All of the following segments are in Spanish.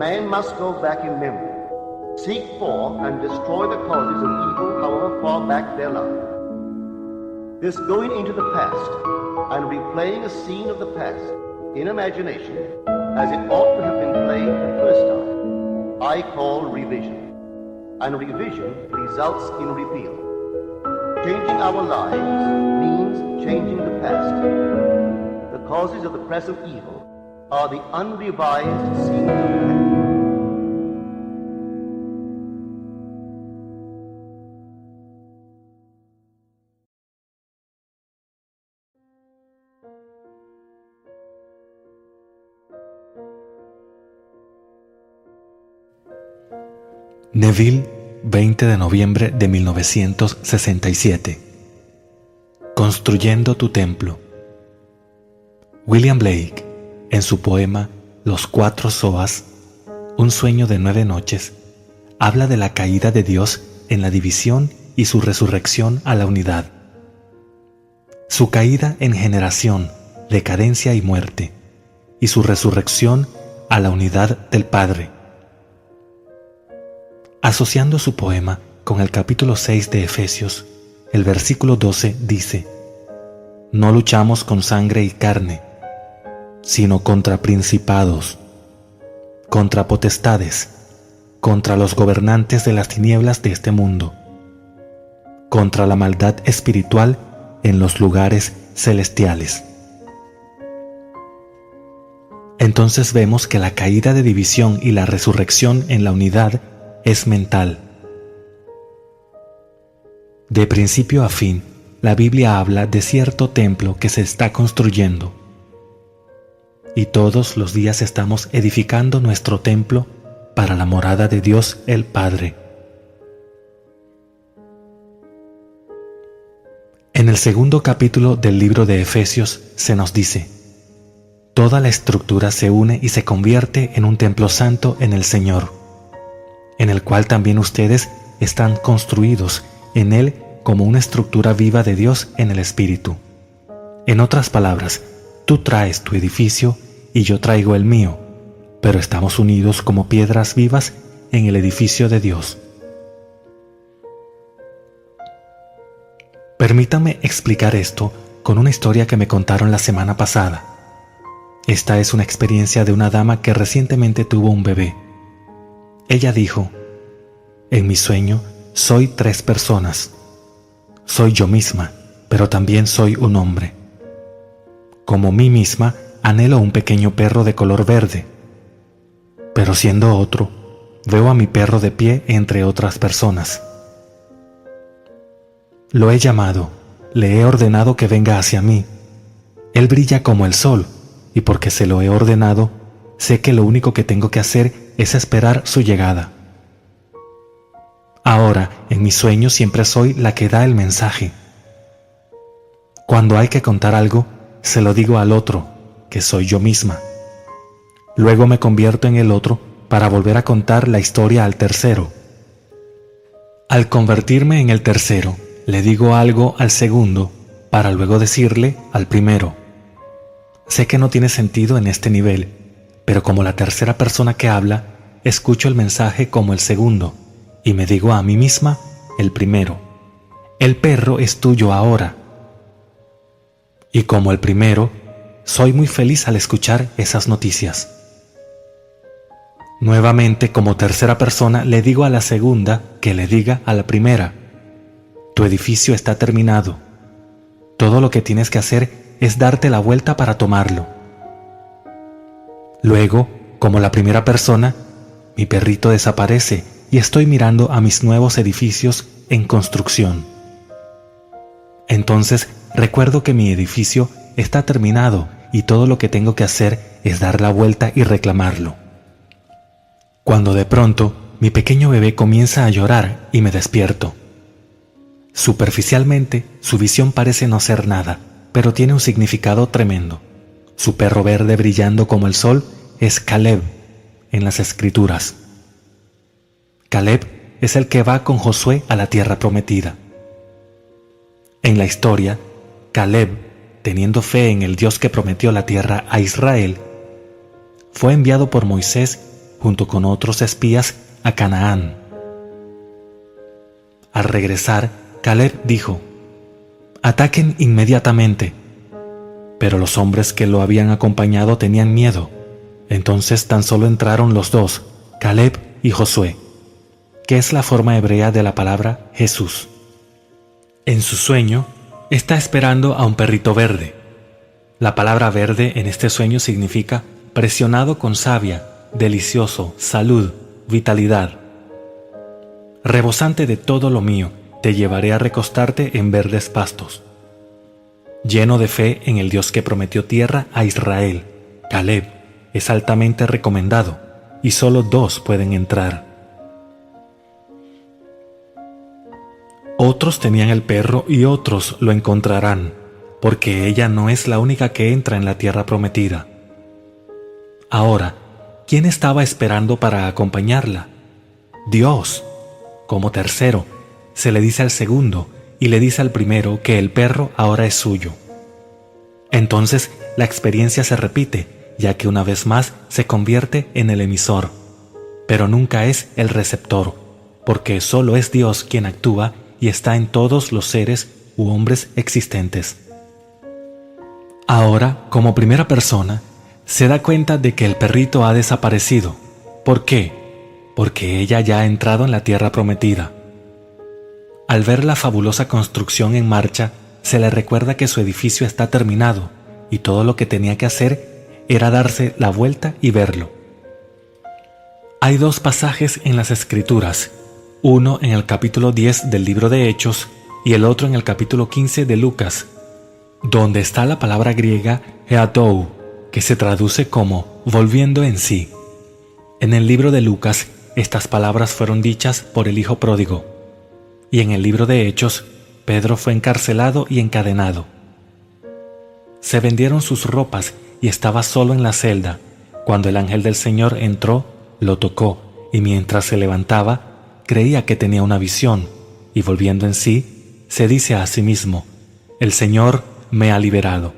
man must go back in memory, seek for and destroy the causes of evil, however far back they lie. This going into the past and replaying a scene of the past in imagination as it ought to have been played the first time, I call revision. And revision results in repeal. Changing our lives means changing the past. The causes of the present evil are the unrevised scenes of the past. Neville, 20 de noviembre de 1967. Construyendo tu templo. William Blake, en su poema Los Cuatro Soas, un sueño de 9 noches, habla de la caída de Dios en la división y su resurrección a la unidad. Su caída en generación, decadencia y muerte, y su resurrección a la unidad del Padre. Asociando su poema con el capítulo 6 de Efesios, el versículo 12 dice: No luchamos con sangre y carne, sino contra principados, contra potestades, contra los gobernantes de las tinieblas de este mundo, contra la maldad espiritual en los lugares celestiales. Entonces vemos que la caída de división y la resurrección en la unidad es mental. De principio a fin, la Biblia habla de cierto templo que se está construyendo. Y todos los días estamos edificando nuestro templo para la morada de Dios el Padre. En el segundo capítulo del libro de Efesios se nos dice: Toda la estructura se une y se convierte en un templo santo en el Señor, en el cual también ustedes están construidos en Él como una estructura viva de Dios en el Espíritu. En otras palabras, tú traes tu edificio y yo traigo el mío, pero estamos unidos como piedras vivas en el edificio de Dios. Permítame explicar esto con una historia que me contaron la semana pasada. Esta es una experiencia de una dama que recientemente tuvo un bebé. Ella dijo: En mi sueño soy 3 personas. Soy yo misma, pero también soy un hombre. Como mí misma, anhelo un pequeño perro de color verde. Pero siendo otro, veo a mi perro de pie entre otras personas. Lo he llamado, le he ordenado que venga hacia mí. Él brilla como el sol, y porque se lo he ordenado, sé que lo único que tengo que hacer es esperar su llegada. Ahora, en mi sueño siempre soy la que da el mensaje. Cuando hay que contar algo, se lo digo al otro, que soy yo misma. Luego me convierto en el otro para volver a contar la historia al tercero. Al convertirme en el tercero, le digo algo al segundo para luego decirle al primero. Sé que no tiene sentido en este nivel, pero como la tercera persona que habla, escucho el mensaje como el segundo y me digo a mí misma el primero. El perro es tuyo ahora. Y como el primero, soy muy feliz al escuchar esas noticias. Nuevamente, como tercera persona, le digo a la segunda que le diga a la primera: tu edificio está terminado. Todo lo que tienes que hacer es darte la vuelta para tomarlo. Luego, como la primera persona, mi perrito desaparece y estoy mirando a mis nuevos edificios en construcción. Entonces recuerdo que mi edificio está terminado y todo lo que tengo que hacer es dar la vuelta y reclamarlo. Cuando de pronto mi pequeño bebé comienza a llorar y me despierto. Superficialmente, su visión parece no ser nada, pero tiene un significado tremendo. Su perro verde brillando como el sol es Caleb en las Escrituras. Caleb es el que va con Josué a la tierra prometida. En la historia, Caleb, teniendo fe en el Dios que prometió la tierra a Israel, fue enviado por Moisés junto con otros espías, a Canaán. Al regresar, Caleb dijo: «Ataquen inmediatamente». Pero los hombres que lo habían acompañado tenían miedo. Entonces tan solo entraron los dos, Caleb y Josué, que es la forma hebrea de la palabra Jesús. En su sueño, está esperando a un perrito verde. La palabra verde en este sueño significa presionado con savia, delicioso, salud, vitalidad. Rebosante de todo lo mío, te llevaré a recostarte en verdes pastos. Lleno de fe en el Dios que prometió tierra a Israel, Caleb es altamente recomendado y solo 2 pueden entrar. Otros tenían el perro y otros lo encontrarán, porque ella no es la única que entra en la tierra prometida. Ahora, ¿quién estaba esperando para acompañarla? Dios. Como tercero, se le dice al segundo y le dice al primero que el perro ahora es suyo. Entonces la experiencia se repite, ya que una vez más se convierte en el emisor, pero nunca es el receptor, porque solo es Dios quien actúa y está en todos los seres u hombres existentes. Ahora, como primera persona, se da cuenta de que el perrito ha desaparecido. ¿Por qué? Porque ella ya ha entrado en la tierra prometida. Al ver la fabulosa construcción en marcha, se le recuerda que su edificio está terminado y todo lo que tenía que hacer era darse la vuelta y verlo. Hay 2 pasajes en las Escrituras, uno en el capítulo 10 del libro de Hechos y el otro en el capítulo 15 de Lucas, donde está la palabra griega heatou, que se traduce como volviendo en sí. En el libro de Lucas, estas palabras fueron dichas por el hijo pródigo, y en el libro de Hechos, Pedro fue encarcelado y encadenado. Se vendieron sus ropas y estaba solo en la celda, cuando el ángel del Señor entró, lo tocó, y mientras se levantaba, creía que tenía una visión, y volviendo en sí, se dice a sí mismo: «El Señor me ha liberado».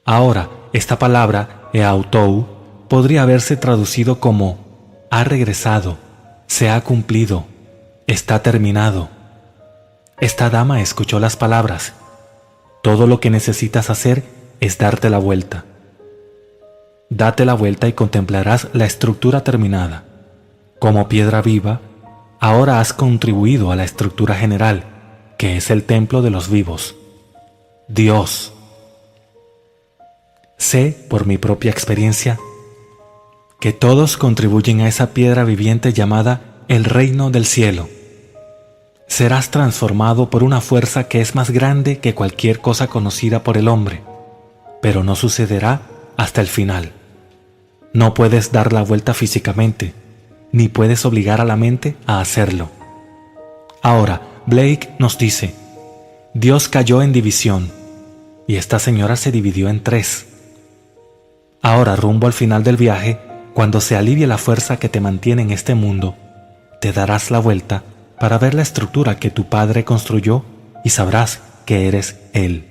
Ahora, esta palabra, eautou, podría haberse traducido como «ha regresado», «se ha cumplido», «está terminado». Esta dama escuchó las palabras. Todo lo que necesitas hacer es darte la vuelta. Date la vuelta y contemplarás la estructura terminada. Como piedra viva, ahora has contribuido a la estructura general, que es el templo de los vivos. Dios. Sé, por mi propia experiencia, que todos contribuyen a esa piedra viviente llamada el reino del cielo. Serás transformado por una fuerza que es más grande que cualquier cosa conocida por el hombre, pero no sucederá hasta el final. No puedes dar la vuelta físicamente, ni puedes obligar a la mente a hacerlo. Ahora, Blake nos dice: Dios cayó en división, y esta señora se dividió en 3. Ahora, rumbo al final del viaje, cuando se alivie la fuerza que te mantiene en este mundo, te darás la vuelta para ver la estructura que tu Padre construyó y sabrás que eres Él.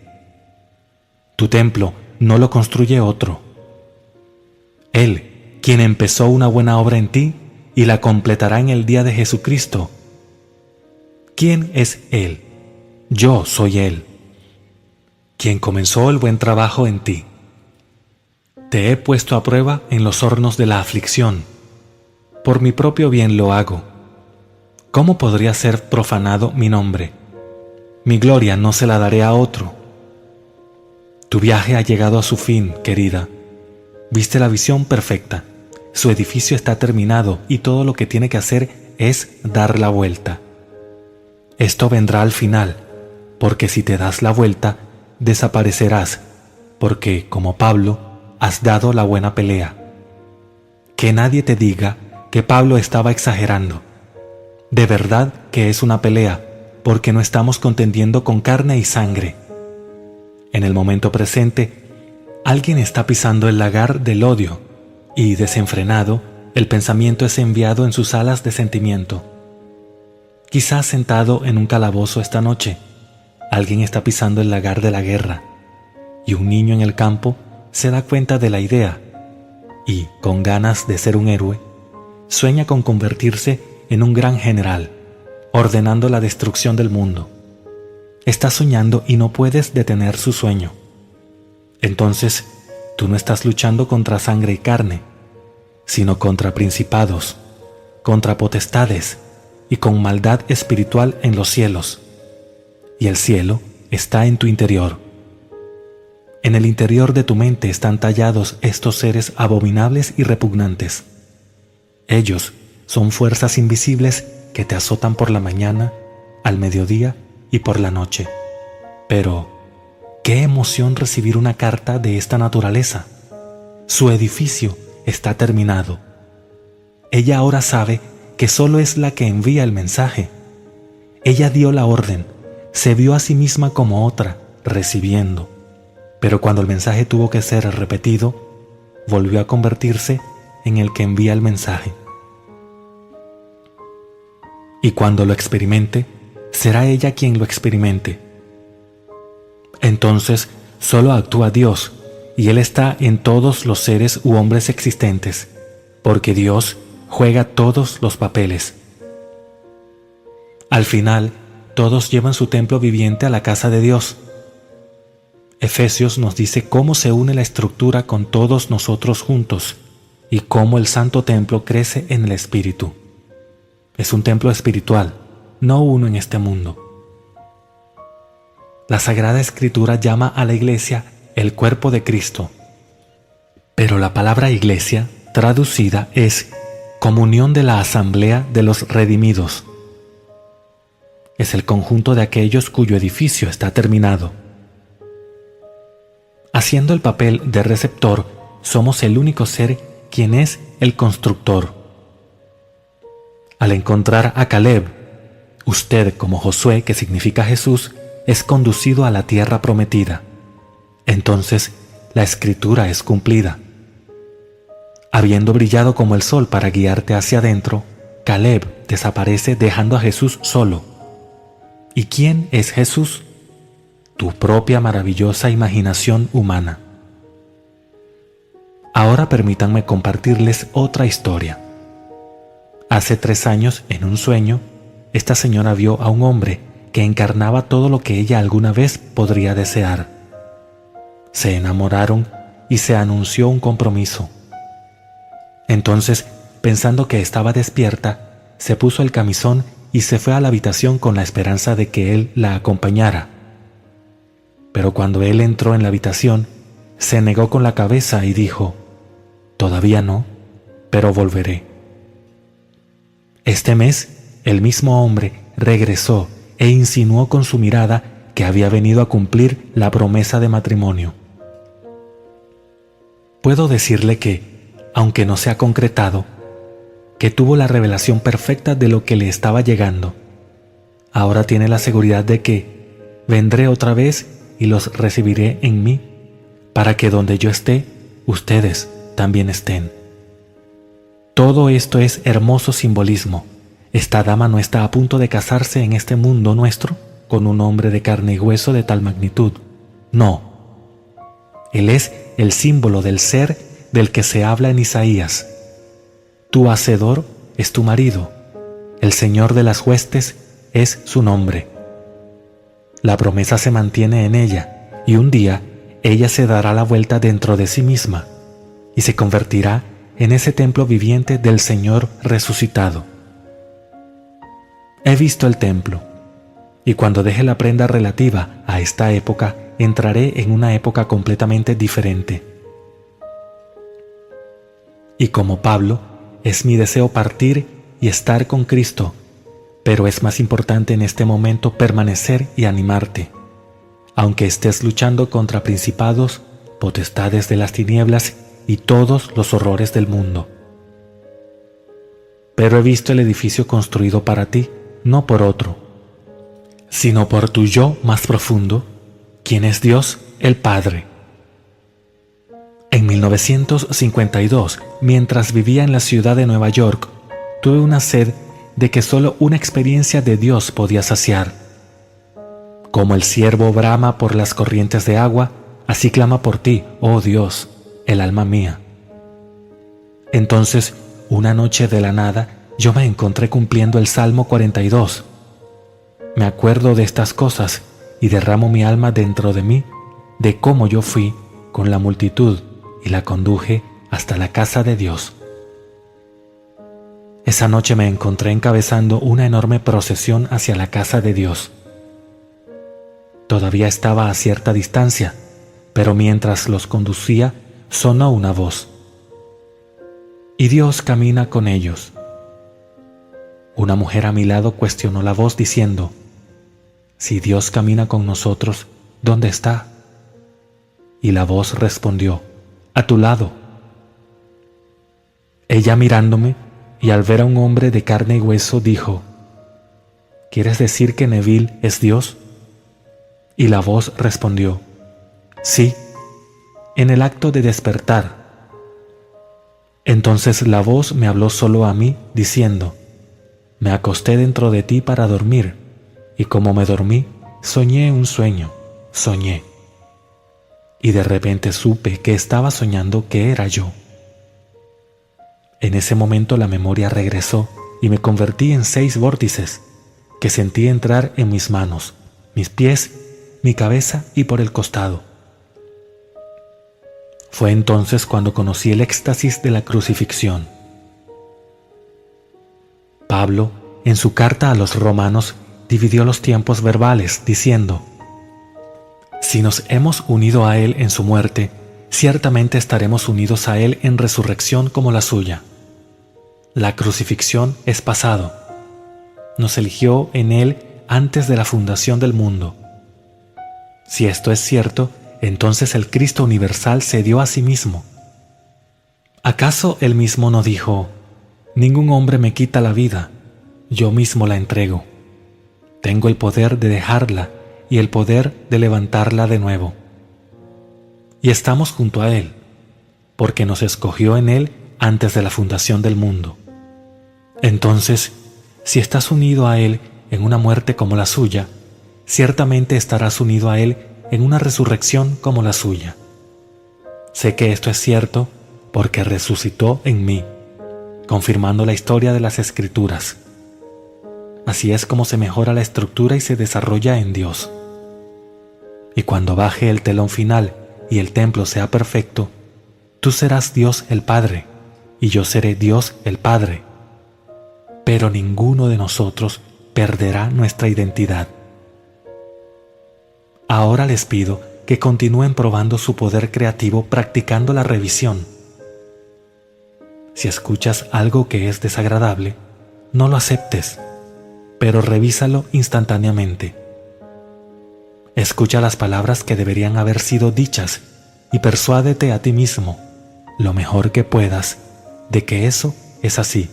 Tu templo no lo construye otro. Él, quien empezó una buena obra en ti y la completará en el día de Jesucristo. ¿Quién es Él? Yo soy Él, quien comenzó el buen trabajo en ti. Te he puesto a prueba en los hornos de la aflicción. Por mi propio bien lo hago. ¿Cómo podría ser profanado mi nombre? Mi gloria no se la daré a otro. Tu viaje ha llegado a su fin, querida. Viste la visión perfecta. Su edificio está terminado y todo lo que tiene que hacer es dar la vuelta. Esto vendrá al final, porque si te das la vuelta, desaparecerás, porque, como Pablo, has dado la buena pelea. Que nadie te diga que Pablo estaba exagerando. De verdad que es una pelea, porque no estamos contendiendo con carne y sangre. En el momento presente, alguien está pisando el lagar del odio y, desenfrenado, el pensamiento es enviado en sus alas de sentimiento. Quizás sentado en un calabozo esta noche, alguien está pisando el lagar de la guerra y un niño en el campo se da cuenta de la idea, y, con ganas de ser un héroe, sueña con convertirse en un gran general, ordenando la destrucción del mundo. Estás soñando y no puedes detener su sueño. Entonces, tú no estás luchando contra sangre y carne, sino contra principados, contra potestades y con maldad espiritual en los cielos. Y el cielo está en tu interior. En el interior de tu mente están tallados estos seres abominables y repugnantes. Ellos son fuerzas invisibles que te azotan por la mañana, al mediodía y por la noche. Pero, qué emoción recibir una carta de esta naturaleza. Su edificio está terminado. Ella ahora sabe que solo es la que envía el mensaje. Ella dio la orden, se vio a sí misma como otra, recibiendo. Pero cuando el mensaje tuvo que ser repetido, volvió a convertirse en el que envía el mensaje. Y cuando lo experimente, será ella quien lo experimente. Entonces, solo actúa Dios, y Él está en todos los seres u hombres existentes, porque Dios juega todos los papeles. Al final, todos llevan su templo viviente a la casa de Dios. Efesios nos dice cómo se une la estructura con todos nosotros juntos y cómo el santo templo crece en el Espíritu. Es un templo espiritual, no uno en este mundo. La Sagrada Escritura llama a la Iglesia el cuerpo de Cristo, pero la palabra iglesia, traducida, es comunión de la asamblea de los redimidos. Es el conjunto de aquellos cuyo edificio está terminado. Haciendo el papel de receptor, somos el único ser quien es el constructor. Al encontrar a Caleb, usted, como Josué, que significa Jesús, es conducido a la tierra prometida. Entonces, la Escritura es cumplida. Habiendo brillado como el sol para guiarte hacia adentro, Caleb desaparece dejando a Jesús solo. ¿Y quién es Jesús? Tu propia maravillosa imaginación humana. Ahora permítanme compartirles otra historia. Hace 3 años, en un sueño, esta señora vio a un hombre que encarnaba todo lo que ella alguna vez podría desear. Se enamoraron y se anunció un compromiso. Entonces, pensando que estaba despierta, se puso el camisón y se fue a la habitación con la esperanza de que él la acompañara. Pero cuando él entró en la habitación, se negó con la cabeza y dijo: «Todavía no, pero volveré». Este mes, el mismo hombre regresó e insinuó con su mirada que había venido a cumplir la promesa de matrimonio. Puedo decirle que, aunque no se ha concretado, que tuvo la revelación perfecta de lo que le estaba llegando. Ahora tiene la seguridad de que vendré otra vez y los recibiré en mí, para que donde yo esté, ustedes también estén. Todo esto es hermoso simbolismo. Esta dama no está a punto de casarse en este mundo nuestro con un hombre de carne y hueso de tal magnitud. No. Él es el símbolo del ser del que se habla en Isaías. Tu hacedor es tu marido. El Señor de las huestes es su nombre. La promesa se mantiene en ella, y un día ella se dará la vuelta dentro de sí misma y se convertirá en ese templo viviente del Señor resucitado. He visto el templo, y cuando deje la prenda relativa a esta época, entraré en una época completamente diferente. Y como Pablo, es mi deseo partir y estar con Cristo, pero es más importante en este momento permanecer y animarte, aunque estés luchando contra principados, potestades de las tinieblas y todos los horrores del mundo. Pero he visto el edificio construido para ti, no por otro, sino por tu yo más profundo, quien es Dios el Padre. En 1952, mientras vivía en la ciudad de Nueva York, tuve una sed de que solo una experiencia de Dios podía saciar. Como el ciervo brama por las corrientes de agua, así clama por ti, oh Dios, el alma mía. Entonces, una noche de la nada, yo me encontré cumpliendo el Salmo 42. Me acuerdo de estas cosas y derramo mi alma dentro de mí, de cómo yo fui con la multitud y la conduje hasta la casa de Dios. Esa noche me encontré encabezando una enorme procesión hacia la casa de Dios. Todavía estaba a cierta distancia, pero mientras los conducía, sonó una voz. Y Dios camina con ellos. Una mujer a mi lado cuestionó la voz diciendo, si Dios camina con nosotros, ¿dónde está? Y la voz respondió, a tu lado. Ella mirándome, y al ver a un hombre de carne y hueso, dijo, ¿quieres decir que Neville es Dios? Y la voz respondió, sí, en el acto de despertar. Entonces la voz me habló solo a mí, diciendo, me acosté dentro de ti para dormir, y como me dormí, soñé un sueño, soñé. Y de repente supe que estaba soñando que era yo. En ese momento la memoria regresó y me convertí en 6 vórtices que sentí entrar en mis manos, mis pies, mi cabeza y por el costado. Fue entonces cuando conocí el éxtasis de la crucifixión. Pablo, en su carta a los romanos, dividió los tiempos verbales, diciendo, si nos hemos unido a Él en su muerte, ciertamente estaremos unidos a Él en resurrección como la suya. La crucifixión es pasado. Nos eligió en Él antes de la fundación del mundo. Si esto es cierto, entonces el Cristo universal se dio a sí mismo. ¿Acaso Él mismo no dijo, ningún hombre me quita la vida, yo mismo la entrego? Tengo el poder de dejarla y el poder de levantarla de nuevo. Y estamos junto a Él, porque nos escogió en Él antes de la fundación del mundo. Entonces, si estás unido a Él en una muerte como la suya, ciertamente estarás unido a Él en una resurrección como la suya. Sé que esto es cierto porque resucitó en mí, confirmando la historia de las Escrituras. Así es como se mejora la estructura y se desarrolla en Dios. Y cuando baje el telón final y el templo sea perfecto, tú serás Dios el Padre, y yo seré Dios el Padre. Pero ninguno de nosotros perderá nuestra identidad. Ahora les pido que continúen probando su poder creativo practicando la revisión. Si escuchas algo que es desagradable, no lo aceptes, pero revísalo instantáneamente. Escucha las palabras que deberían haber sido dichas y persuádete a ti mismo, lo mejor que puedas, de que eso es así.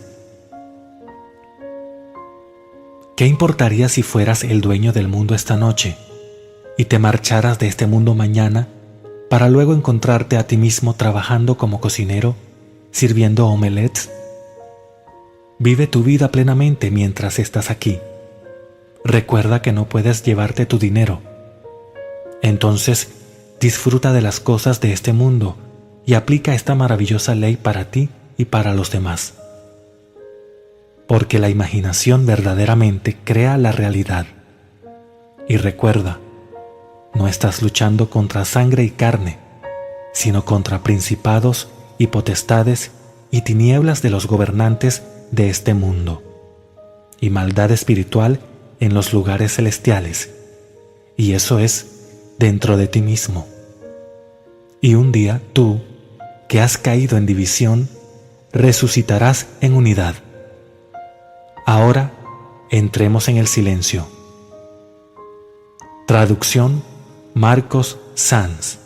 ¿Qué importaría si fueras el dueño del mundo esta noche y te marcharas de este mundo mañana para luego encontrarte a ti mismo trabajando como cocinero, sirviendo omelets? Vive tu vida plenamente mientras estás aquí. Recuerda que no puedes llevarte tu dinero. Entonces, disfruta de las cosas de este mundo y aplica esta maravillosa ley para ti y para los demás. Porque la imaginación verdaderamente crea la realidad. Y recuerda, no estás luchando contra sangre y carne, sino contra principados y potestades y tinieblas de los gobernantes de este mundo, y maldad espiritual en los lugares celestiales, y eso es dentro de ti mismo. Y un día tú, que has caído en división, resucitarás en unidad. Ahora entremos en el silencio. Traducción Marcos Sanz.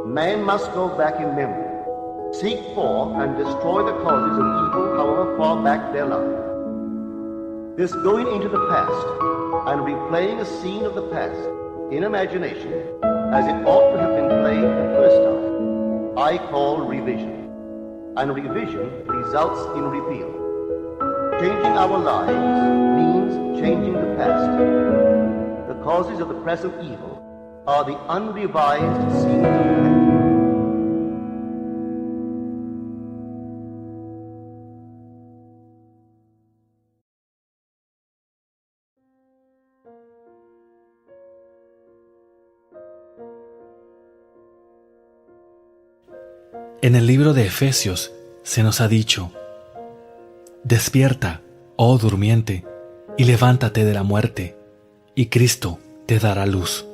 Man must go back in memory, seek for and destroy the causes of evil however far back they lie. This going into the past and replaying a scene of the past in imagination as it ought to have been played the first time, I call revision. And revision results in repeal. Changing our lives means changing the past. The causes of the present evil are the unrevised scenes of the past. En el libro de Efesios se nos ha dicho: despierta, oh durmiente, y levántate de la muerte, y Cristo te dará luz.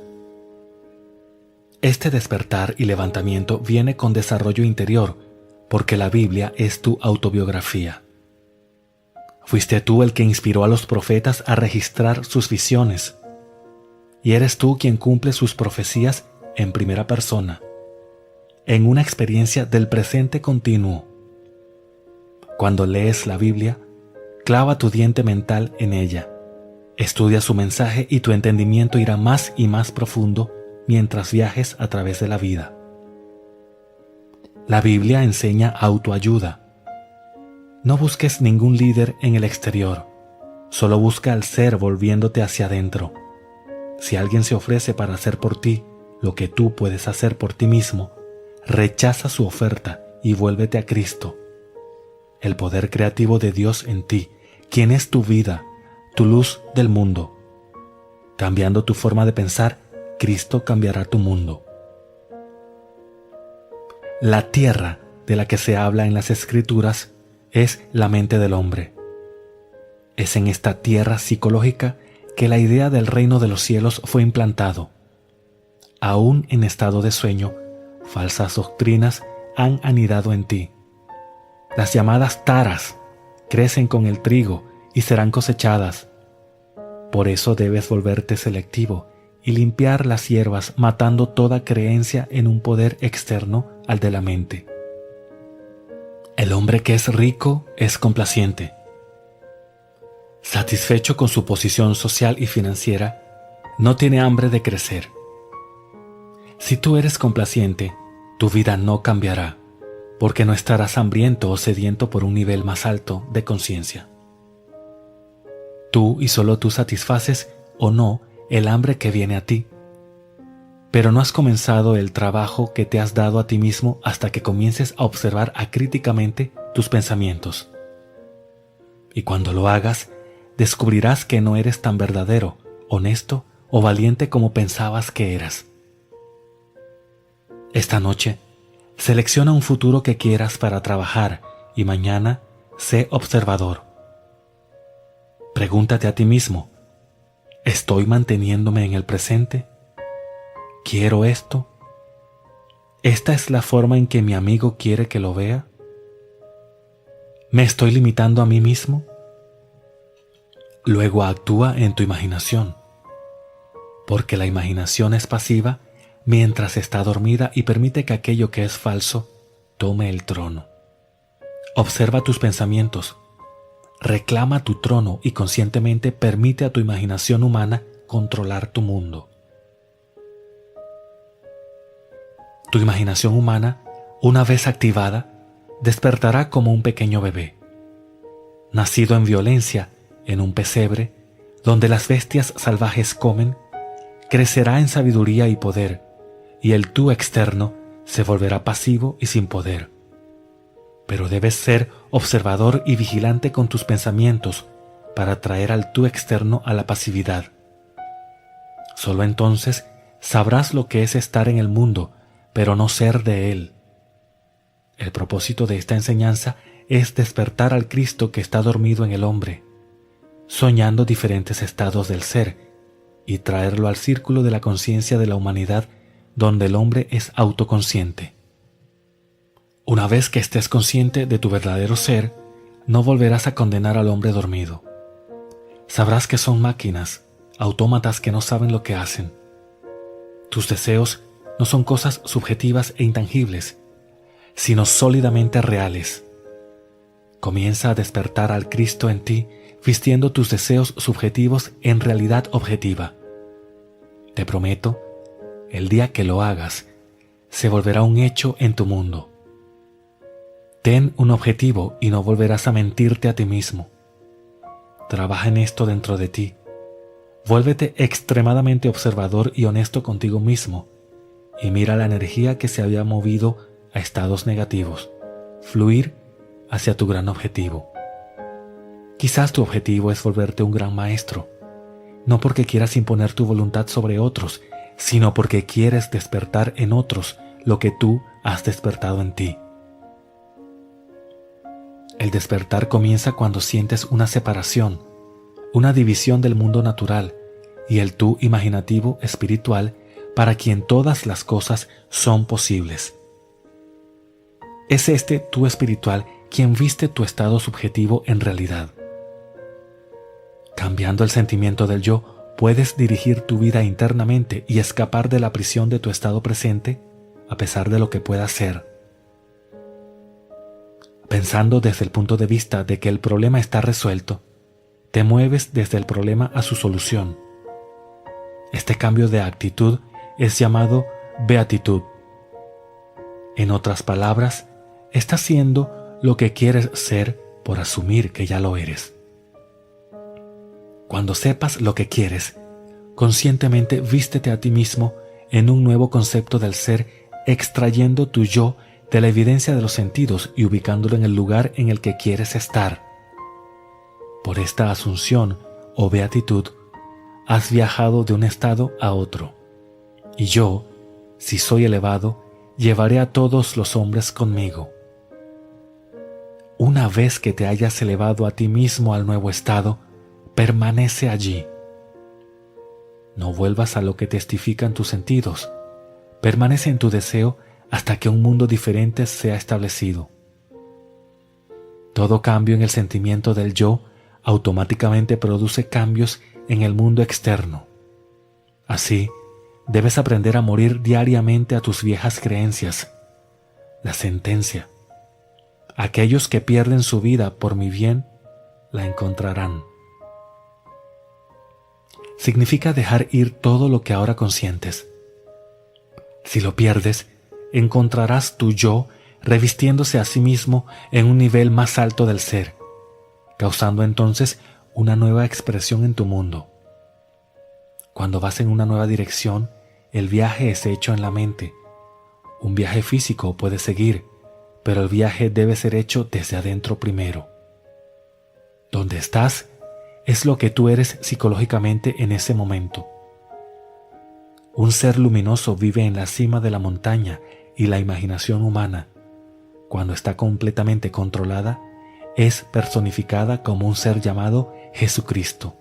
Este despertar y levantamiento viene con desarrollo interior, porque la Biblia es tu autobiografía. Fuiste tú el que inspiró a los profetas a registrar sus visiones, y eres tú quien cumple sus profecías en primera persona, en una experiencia del presente continuo. Cuando lees la Biblia, clava tu diente mental en ella, estudia su mensaje y tu entendimiento irá más y más profundo mientras viajes a través de la vida. La Biblia enseña autoayuda. No busques ningún líder en el exterior, solo busca al ser volviéndote hacia adentro. Si alguien se ofrece para hacer por ti lo que tú puedes hacer por ti mismo, rechaza su oferta y vuélvete a Cristo, el poder creativo de Dios en ti, quien es tu vida, tu luz del mundo. Cambiando tu forma de pensar, Cristo cambiará tu mundo. La tierra de la que se habla en las Escrituras es la mente del hombre. Es en esta tierra psicológica que la idea del reino de los cielos fue implantado. Aún en estado de sueño, falsas doctrinas han anidado en ti. Las llamadas taras crecen con el trigo y serán cosechadas. Por eso debes volverte selectivo y limpiar las hierbas, matando toda creencia en un poder externo al de la mente. El hombre que es rico es complaciente. Satisfecho con su posición social y financiera, no tiene hambre de crecer. Si tú eres complaciente, tu vida no cambiará, porque no estarás hambriento o sediento por un nivel más alto de conciencia. Tú y solo tú satisfaces o no el hambre que viene a ti, pero no has comenzado el trabajo que te has dado a ti mismo hasta que comiences a observar acríticamente tus pensamientos. Y cuando lo hagas, descubrirás que no eres tan verdadero, honesto o valiente como pensabas que eras. Esta noche, selecciona un futuro que quieras para trabajar y mañana sé observador. Pregúntate a ti mismo: ¿estoy manteniéndome en el presente? ¿Quiero esto? ¿Esta es la forma en que mi amigo quiere que lo vea? ¿Me estoy limitando a mí mismo? Luego actúa en tu imaginación, porque la imaginación es pasiva mientras está dormida y permite que aquello que es falso tome el trono. Observa tus pensamientos, reclama tu trono y conscientemente permite a tu imaginación humana controlar tu mundo. Tu imaginación humana, una vez activada, despertará como un pequeño bebé, nacido en violencia, en un pesebre, donde las bestias salvajes comen, crecerá en sabiduría y poder, y el tú externo se volverá pasivo y sin poder. Pero debes ser observador y vigilante con tus pensamientos para traer al tú externo a la pasividad. Solo entonces sabrás lo que es estar en el mundo, pero no ser de él. El propósito de esta enseñanza es despertar al Cristo que está dormido en el hombre, soñando diferentes estados del ser, y traerlo al círculo de la conciencia de la humanidad, donde el hombre es autoconsciente. Una vez que estés consciente de tu verdadero ser, no volverás a condenar al hombre dormido. Sabrás que son máquinas, autómatas que no saben lo que hacen. Tus deseos no son cosas subjetivas e intangibles, sino sólidamente reales. Comienza a despertar al Cristo en ti vistiendo tus deseos subjetivos en realidad objetiva. Te prometo, el día que lo hagas, se volverá un hecho en tu mundo. Ten un objetivo y no volverás a mentirte a ti mismo. Trabaja en esto dentro de ti. Vuélvete extremadamente observador y honesto contigo mismo y mira la energía que se había movido a estados negativos, fluir hacia tu gran objetivo. Quizás tu objetivo es volverte un gran maestro, no porque quieras imponer tu voluntad sobre otros, sino porque quieres despertar en otros lo que tú has despertado en ti. El despertar comienza cuando sientes una separación, una división del mundo natural y el tú imaginativo espiritual para quien todas las cosas son posibles. Es este tú espiritual quien viste tu estado subjetivo en realidad. Cambiando el sentimiento del yo, puedes dirigir tu vida internamente y escapar de la prisión de tu estado presente a pesar de lo que pueda ser. Pensando desde el punto de vista de que el problema está resuelto, te mueves desde el problema a su solución. Este cambio de actitud es llamado beatitud. En otras palabras, estás siendo lo que quieres ser por asumir que ya lo eres. Cuando sepas lo que quieres, conscientemente vístete a ti mismo en un nuevo concepto del ser, extrayendo tu yo de la evidencia de los sentidos y ubicándolo en el lugar en el que quieres estar. Por esta asunción o beatitud, has viajado de un estado a otro, y yo, si soy elevado, llevaré a todos los hombres conmigo. Una vez que te hayas elevado a ti mismo al nuevo estado, permanece allí. No vuelvas a lo que testifican tus sentidos. Permanece en tu deseo hasta que un mundo diferente sea establecido. Todo cambio en el sentimiento del yo automáticamente produce cambios en el mundo externo. Así, debes aprender a morir diariamente a tus viejas creencias. La sentencia: aquellos que pierden su vida por mi bien, la encontrarán. Significa dejar ir todo lo que ahora consientes. Si lo pierdes, encontrarás tu yo revistiéndose a sí mismo en un nivel más alto del ser, causando entonces una nueva expresión en tu mundo. Cuando vas en una nueva dirección, el viaje es hecho en la mente. Un viaje físico puede seguir, pero el viaje debe ser hecho desde adentro primero. Donde estás es lo que tú eres psicológicamente en ese momento. Un ser luminoso vive en la cima de la montaña y la imaginación humana, cuando está completamente controlada, es personificada como un ser llamado Jesucristo.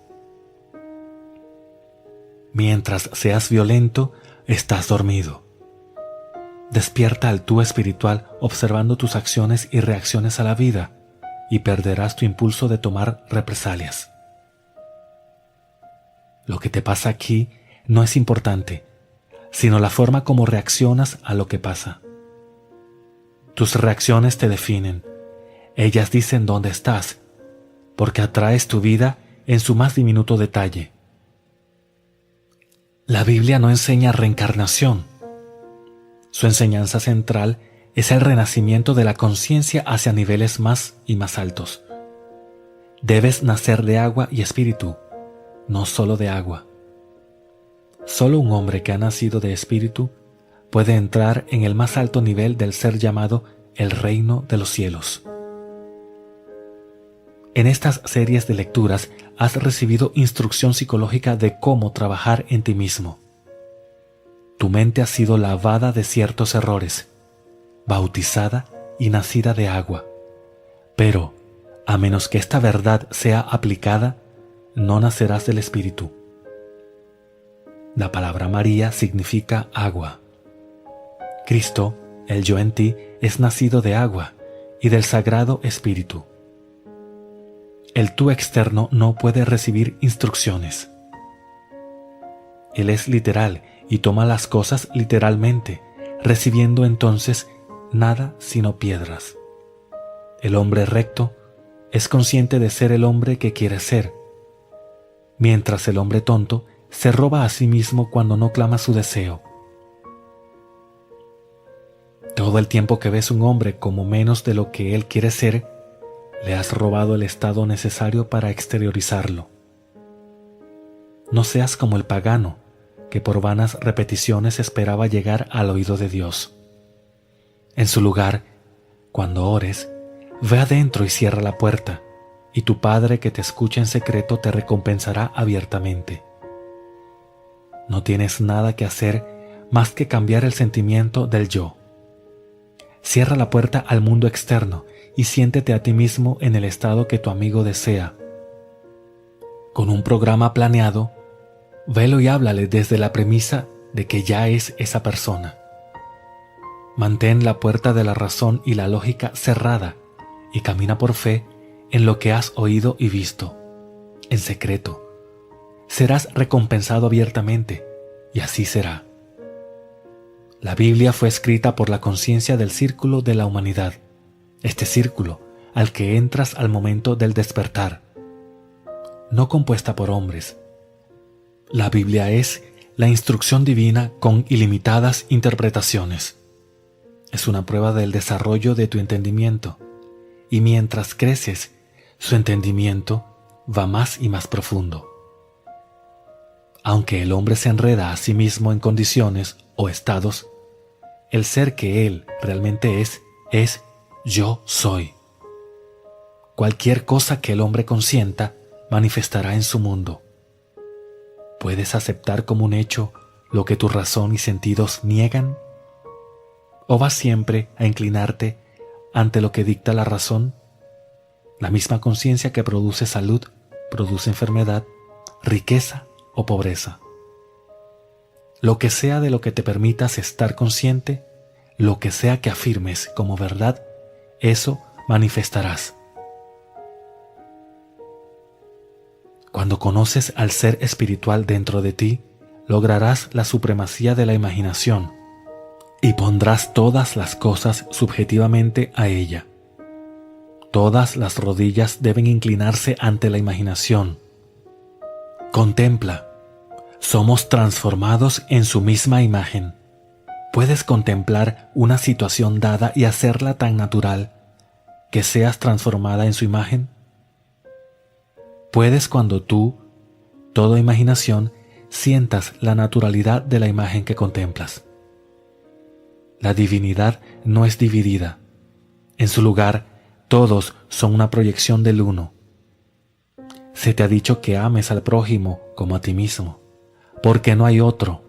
Mientras seas violento, estás dormido. Despierta al tú espiritual observando tus acciones y reacciones a la vida y perderás tu impulso de tomar represalias. Lo que te pasa aquí no es importante, sino la forma como reaccionas a lo que pasa. Tus reacciones te definen. Ellas dicen dónde estás, porque atraes tu vida en su más diminuto detalle. La Biblia no enseña reencarnación. Su enseñanza central es el renacimiento de la conciencia hacia niveles más y más altos. Debes nacer de agua y espíritu, no solo de agua. Solo un hombre que ha nacido de espíritu puede entrar en el más alto nivel del ser llamado el reino de los cielos. En estas series de lecturas has recibido instrucción psicológica de cómo trabajar en ti mismo. Tu mente ha sido lavada de ciertos errores, bautizada y nacida de agua. Pero, a menos que esta verdad sea aplicada, no nacerás del Espíritu. La palabra María significa agua. Cristo, el yo en ti, es nacido de agua y del Sagrado Espíritu. El tú externo no puede recibir instrucciones. Él es literal y toma las cosas literalmente, recibiendo entonces nada sino piedras. El hombre recto es consciente de ser el hombre que quiere ser, mientras el hombre tonto se roba a sí mismo cuando no clama su deseo. Todo el tiempo que ves un hombre como menos de lo que él quiere ser, le has robado el estado necesario para exteriorizarlo. No seas como el pagano, que por vanas repeticiones esperaba llegar al oído de Dios. En su lugar, cuando ores, ve adentro y cierra la puerta, y tu Padre que te escucha en secreto te recompensará abiertamente. No tienes nada que hacer más que cambiar el sentimiento del yo. Cierra la puerta al mundo externo y siéntete a ti mismo en el estado que tu amigo desea. Con un programa planeado, velo y háblale desde la premisa de que ya es esa persona. Mantén la puerta de la razón y la lógica cerrada y camina por fe en lo que has oído y visto, en secreto. Serás recompensado abiertamente, y así será. La Biblia fue escrita por la conciencia del círculo de la humanidad, este círculo al que entras al momento del despertar, no compuesta por hombres. La Biblia es la instrucción divina con ilimitadas interpretaciones. Es una prueba del desarrollo de tu entendimiento, y mientras creces, su entendimiento va más y más profundo. Aunque el hombre se enreda a sí mismo en condiciones o estados, el ser que él realmente es yo soy. Cualquier cosa que el hombre consienta manifestará en su mundo. ¿Puedes aceptar como un hecho lo que tu razón y sentidos niegan? ¿O vas siempre a inclinarte ante lo que dicta la razón? La misma conciencia que produce salud, produce enfermedad, riqueza o pobreza. Lo que sea de lo que te permitas estar consciente, lo que sea que afirmes como verdad, eso manifestarás. Cuando conoces al ser espiritual dentro de ti, lograrás la supremacía de la imaginación y pondrás todas las cosas subjetivamente a ella. Todas las rodillas deben inclinarse ante la imaginación. Contempla. Somos transformados en su misma imagen. ¿Puedes contemplar una situación dada y hacerla tan natural que seas transformada en su imagen? Puedes cuando tú, toda imaginación, sientas la naturalidad de la imagen que contemplas. La divinidad no es dividida. En su lugar, todos son una proyección del uno. Se te ha dicho que ames al prójimo como a ti mismo, porque no hay otro.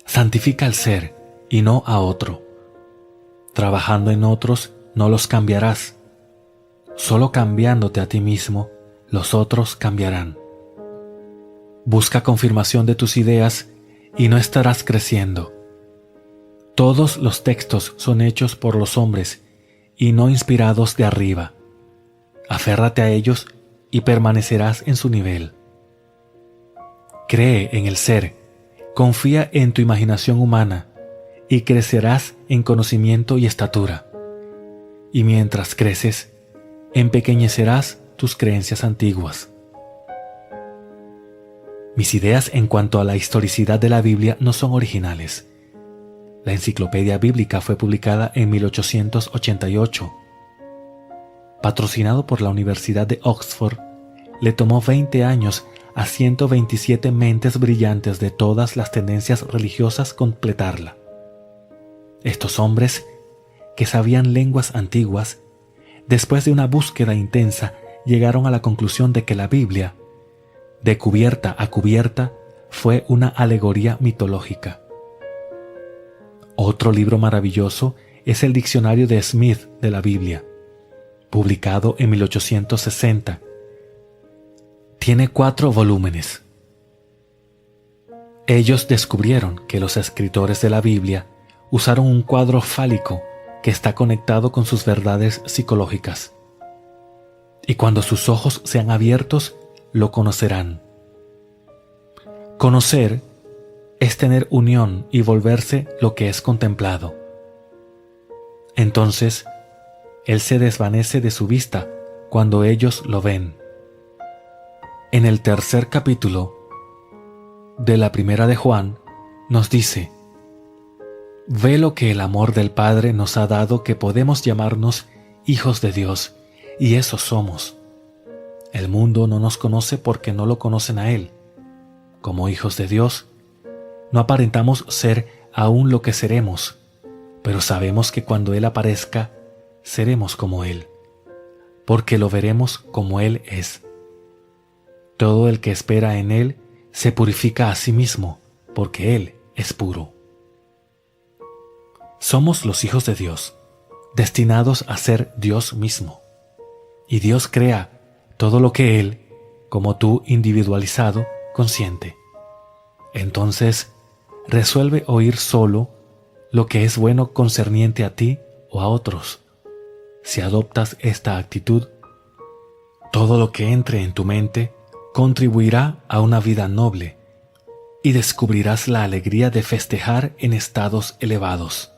Santifica al ser y no a otro. Trabajando en otros no los cambiarás. Solo cambiándote a ti mismo, los otros cambiarán. Busca confirmación de tus ideas y no estarás creciendo. Todos los textos son hechos por los hombres y no inspirados de arriba. Aférrate a ellos y permanecerás en su nivel. Cree en el ser, confía en tu imaginación humana y crecerás en conocimiento y estatura. Y mientras creces, empequeñecerás tus creencias antiguas. Mis ideas en cuanto a la historicidad de la Biblia no son originales. La enciclopedia bíblica fue publicada en 1888. Patrocinado por la Universidad de Oxford, le tomó 20 años a 127 mentes brillantes de todas las tendencias religiosas completarla. Estos hombres, que sabían lenguas antiguas, después de una búsqueda intensa, llegaron a la conclusión de que la Biblia, de cubierta a cubierta, fue una alegoría mitológica. Otro libro maravilloso es el Diccionario de Smith de la Biblia, publicado en 1860. Tiene 4 volúmenes. Ellos descubrieron que los escritores de la Biblia usaron un cuadro fálico que está conectado con sus verdades psicológicas. Y cuando sus ojos sean abiertos, lo conocerán. Conocer es tener unión y volverse lo que es contemplado. Entonces, Él se desvanece de su vista cuando ellos lo ven. En el tercer capítulo de la primera de Juan nos dice: ve lo que el amor del Padre nos ha dado, que podemos llamarnos hijos de Dios, y eso somos. El mundo no nos conoce porque no lo conocen a Él. Como hijos de Dios, no aparentamos ser aún lo que seremos, pero sabemos que cuando Él aparezca, seremos como Él, porque lo veremos como Él es. Todo el que espera en Él se purifica a sí mismo, porque Él es puro. Somos los hijos de Dios, destinados a ser Dios mismo. Y Dios crea todo lo que Él, como tú individualizado, consiente. Entonces, resuelve oír solo lo que es bueno concerniente a ti o a otros. Si adoptas esta actitud, todo lo que entre en tu mente contribuirá a una vida noble y descubrirás la alegría de festejar en estados elevados.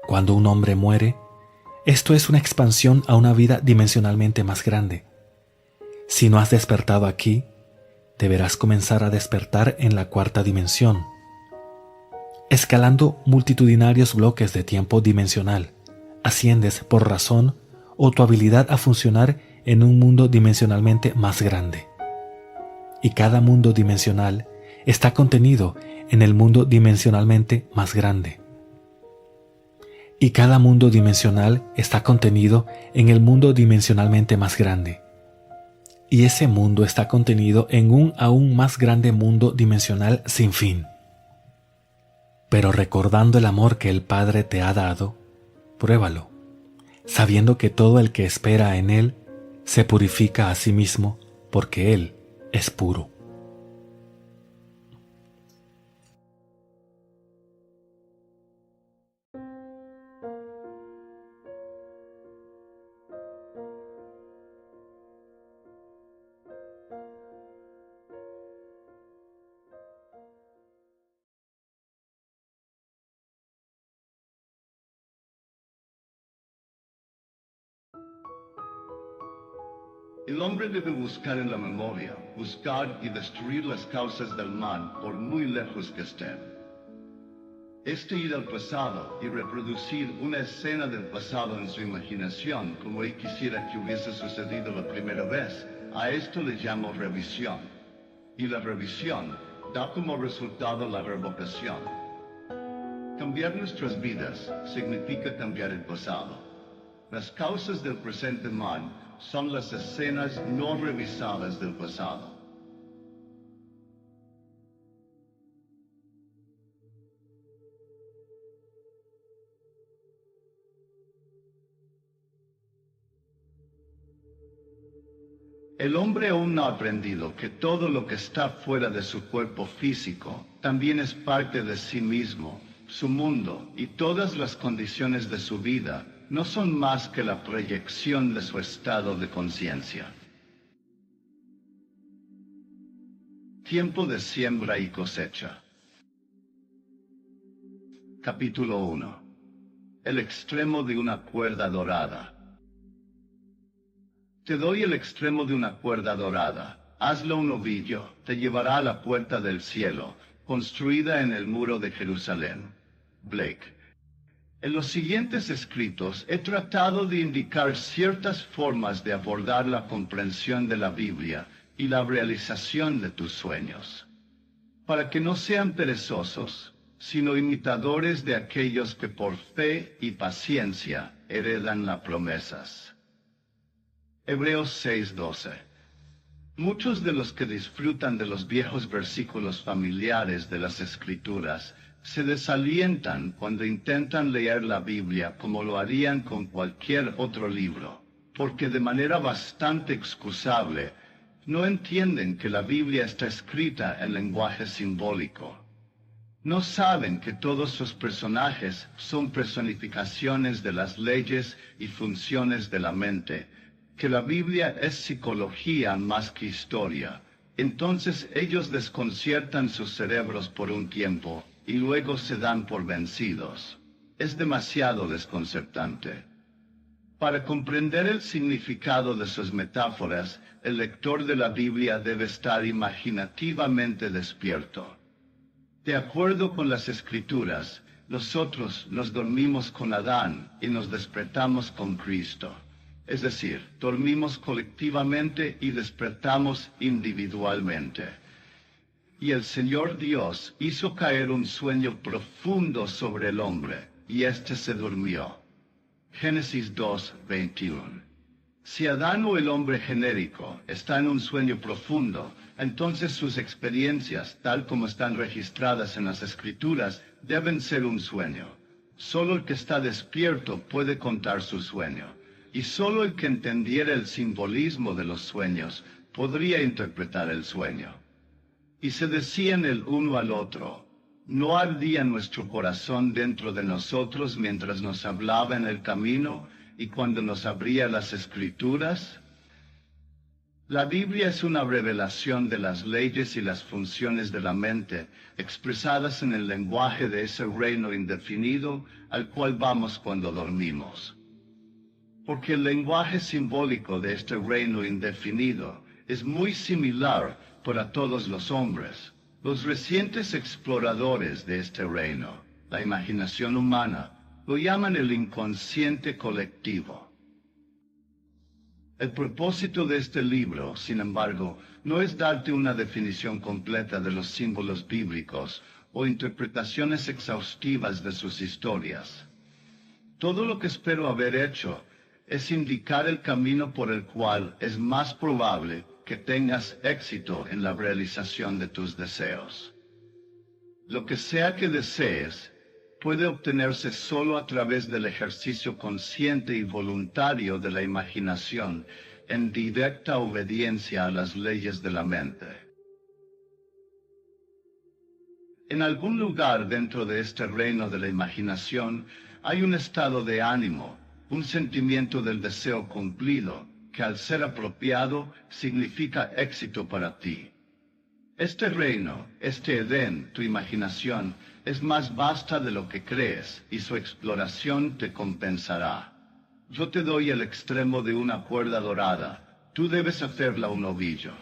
Cuando un hombre muere, esto es una expansión a una vida dimensionalmente más grande. Si no has despertado aquí, deberás comenzar a despertar en la cuarta dimensión, escalando multitudinarios bloques de tiempo dimensional. Asciendes por razón o tu habilidad a funcionar en un mundo dimensionalmente más grande. Y cada mundo dimensional está contenido en el mundo dimensionalmente más grande. Y cada mundo dimensional está contenido en el mundo dimensionalmente más grande. Y ese mundo está contenido en un aún más grande mundo dimensional sin fin. Pero recordando el amor que el Padre te ha dado, pruébalo, sabiendo que todo el que espera en Él se purifica a sí mismo, porque Él es puro. El hombre debe buscar en la memoria, buscar y destruir las causas del mal por muy lejos que estén. Ir al pasado y reproducir una escena del pasado en su imaginación como él quisiera que hubiese sucedido la primera vez, a esto le llamo revisión. Y la revisión da como resultado la revocación. Cambiar nuestras vidas significa cambiar el pasado. Las causas del presente mal son las escenas no revisadas del pasado. El hombre aún no ha aprendido que todo lo que está fuera de su cuerpo físico también es parte de sí mismo, su mundo y todas las condiciones de su vida no son más que la proyección de su estado de conciencia. Tiempo de siembra y cosecha. Capítulo 1. El extremo de una cuerda dorada. Te doy el extremo de una cuerda dorada. Hazlo un ovillo, te llevará a la puerta del cielo, construida en el muro de Jerusalén. Blake. En los siguientes escritos he tratado de indicar ciertas formas de abordar la comprensión de la Biblia y la realización de tus sueños, para que no sean perezosos, sino imitadores de aquellos que por fe y paciencia heredan las promesas. Hebreos 6:12. Muchos de los que disfrutan de los viejos versículos familiares de las Escrituras se desalientan cuando intentan leer la Biblia como lo harían con cualquier otro libro, porque de manera bastante excusable no entienden que la Biblia está escrita en lenguaje simbólico. No saben que todos sus personajes son personificaciones de las leyes y funciones de la mente, que la Biblia es psicología más que historia. Entonces ellos desconciertan sus cerebros por un tiempo y luego se dan por vencidos. Es demasiado desconcertante. Para comprender el significado de sus metáforas, el lector de la Biblia debe estar imaginativamente despierto. De acuerdo con las Escrituras, nosotros nos dormimos con Adán y nos despertamos con Cristo. Es decir, dormimos colectivamente y despertamos individualmente. Y el Señor Dios hizo caer un sueño profundo sobre el hombre, y éste se durmió. Génesis 2:21. Si Adán o el hombre genérico está en un sueño profundo, entonces sus experiencias, tal como están registradas en las Escrituras, deben ser un sueño. Solo el que está despierto puede contar su sueño, y solo el que entendiera el simbolismo de los sueños podría interpretar el sueño. Y se decían el uno al otro: ¿no ardía nuestro corazón dentro de nosotros mientras nos hablaba en el camino y cuando nos abría las Escrituras? La Biblia es una revelación de las leyes y las funciones de la mente, expresadas en el lenguaje de ese reino indefinido al cual vamos cuando dormimos. Porque el lenguaje simbólico de este reino indefinido es muy similar para todos los hombres. Los recientes exploradores de este reino, la imaginación humana, lo llaman el inconsciente colectivo. El propósito de este libro, sin embargo, no es darte una definición completa de los símbolos bíblicos o interpretaciones exhaustivas de sus historias. Todo lo que espero haber hecho es indicar el camino por el cual es más probable que tengas éxito en la realización de tus deseos. Lo que sea que desees puede obtenerse solo a través del ejercicio consciente y voluntario de la imaginación en directa obediencia a las leyes de la mente. En algún lugar dentro de este reino de la imaginación hay un estado de ánimo, un sentimiento del deseo cumplido, que al ser apropiado significa éxito para ti. Este reino, este Edén, tu imaginación, es más vasta de lo que crees, y su exploración te compensará. Yo te doy el extremo de una cuerda dorada, tú debes hacerla un ovillo.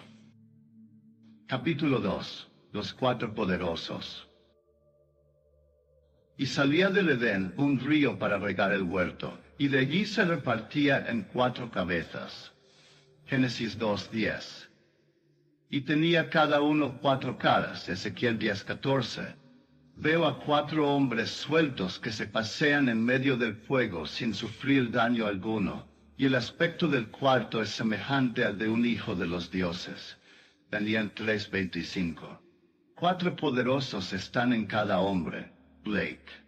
Capítulo 2. Los cuatro poderosos. Y salía del Edén un río para regar el huerto, y de allí se repartía en 4 cabezas. Génesis 2:10. Y tenía cada uno 4 caras. Ezequiel 10:14. Veo a 4 hombres sueltos que se pasean en medio del fuego sin sufrir daño alguno, y el aspecto del cuarto es semejante al de un hijo de los dioses. Daniel 3:25. 4 poderosos están en cada hombre. Blake.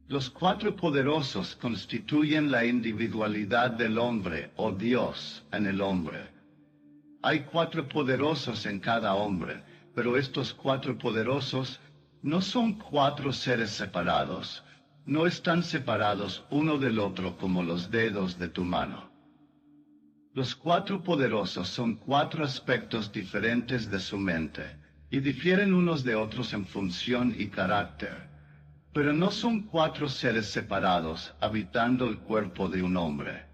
Los 4 poderosos constituyen la individualidad del hombre o Dios en el hombre. Hay 4 poderosos en cada hombre, pero estos 4 poderosos no son 4 seres separados, no están separados uno del otro como los dedos de tu mano. Los 4 poderosos son 4 aspectos diferentes de su mente, y difieren unos de otros en función y carácter. Pero no son 4 seres separados habitando el cuerpo de un hombre.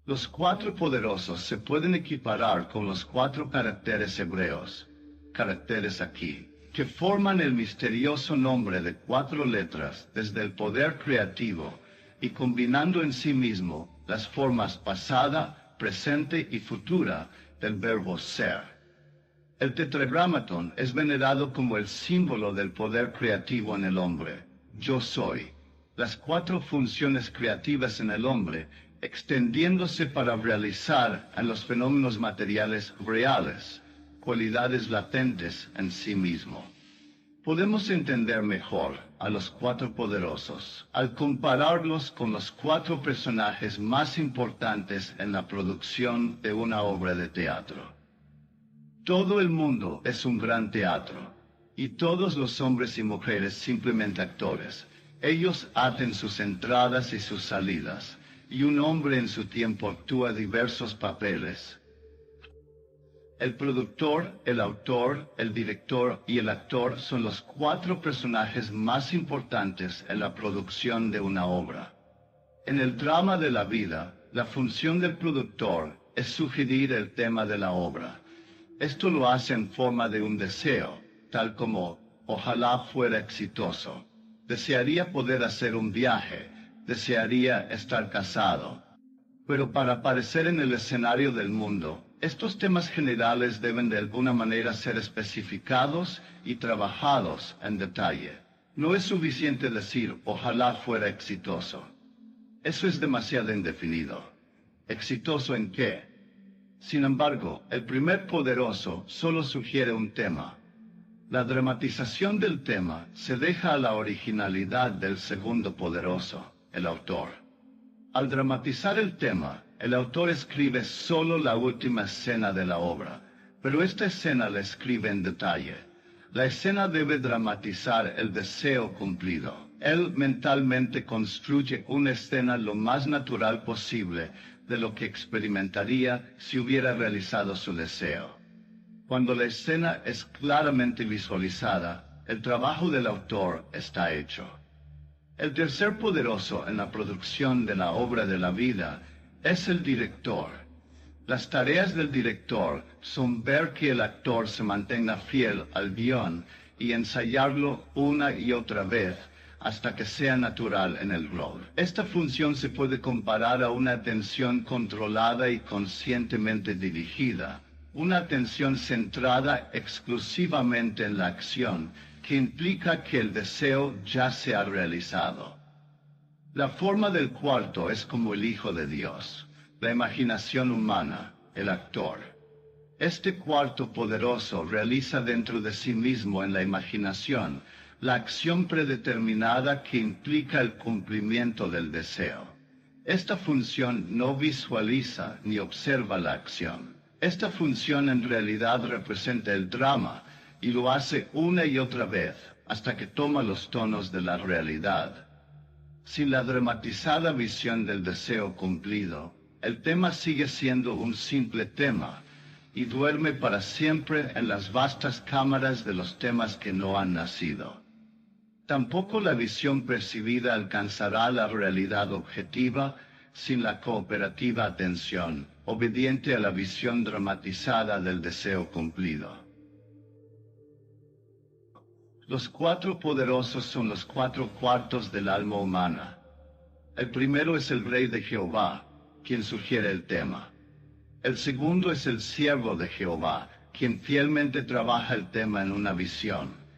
Los 4 poderosos se pueden equiparar con los 4 caracteres hebreos, caracteres aquí, que forman el misterioso nombre de 4 letras desde el poder creativo y combinando en sí mismo las formas pasada, presente y futura del verbo ser. El tetragramatón es venerado como el símbolo del poder creativo en el hombre. Yo soy. Las 4 funciones creativas en el hombre, extendiéndose para realizar en los fenómenos materiales reales, cualidades latentes en sí mismo. Podemos entender mejor a los 4 poderosos al compararlos con los 4 personajes más importantes en la producción de una obra de teatro. Todo el mundo es un gran teatro, y todos los hombres y mujeres simplemente actores. Ellos hacen sus entradas y sus salidas, y un hombre en su tiempo actúa diversos papeles. El productor, el autor, el director y el actor son los 4 personajes más importantes en la producción de una obra. En el drama de la vida, la función del productor es sugerir el tema de la obra. Esto lo hace en forma de un deseo, tal como ojalá fuera exitoso. Desearía poder hacer un viaje, desearía estar casado. Pero para aparecer en el escenario del mundo, estos temas generales deben de alguna manera ser especificados y trabajados en detalle. No es suficiente decir ojalá fuera exitoso. Eso es demasiado indefinido. ¿Exitoso en qué? Sin embargo, el primer poderoso solo sugiere un tema. La dramatización del tema se deja a la originalidad del segundo poderoso, el autor. Al dramatizar el tema, el autor escribe solo la última escena de la obra, pero esta escena la escribe en detalle. La escena debe dramatizar el deseo cumplido. Él mentalmente construye una escena lo más natural posible de lo que experimentaría si hubiera realizado su deseo. Cuando la escena es claramente visualizada, el trabajo del autor está hecho. El tercer poderoso en la producción de la obra de la vida es el director. Las tareas del director son ver que el actor se mantenga fiel al guión y ensayarlo una y otra vez hasta que sea natural en el rol. Esta función se puede comparar a una atención controlada y conscientemente dirigida, una atención centrada exclusivamente en la acción, que implica que el deseo ya se ha realizado. La forma del cuarto es como el Hijo de Dios, la imaginación humana, el actor. Este cuarto poderoso realiza dentro de sí mismo en la imaginación la acción predeterminada que implica el cumplimiento del deseo. Esta función no visualiza ni observa la acción. Esta función en realidad representa el drama, y lo hace una y otra vez, hasta que toma los tonos de la realidad. Sin la dramatizada visión del deseo cumplido, el tema sigue siendo un simple tema, y duerme para siempre en las vastas cámaras de los temas que no han nacido. Tampoco la visión percibida alcanzará la realidad objetiva sin la cooperativa atención, obediente a la visión dramatizada del deseo cumplido. Los cuatro poderosos son los cuatro cuartos del alma humana. El primero es el Rey de Jehová, quien sugiere el tema. El segundo es el siervo de Jehová, quien fielmente trabaja el tema en una visión.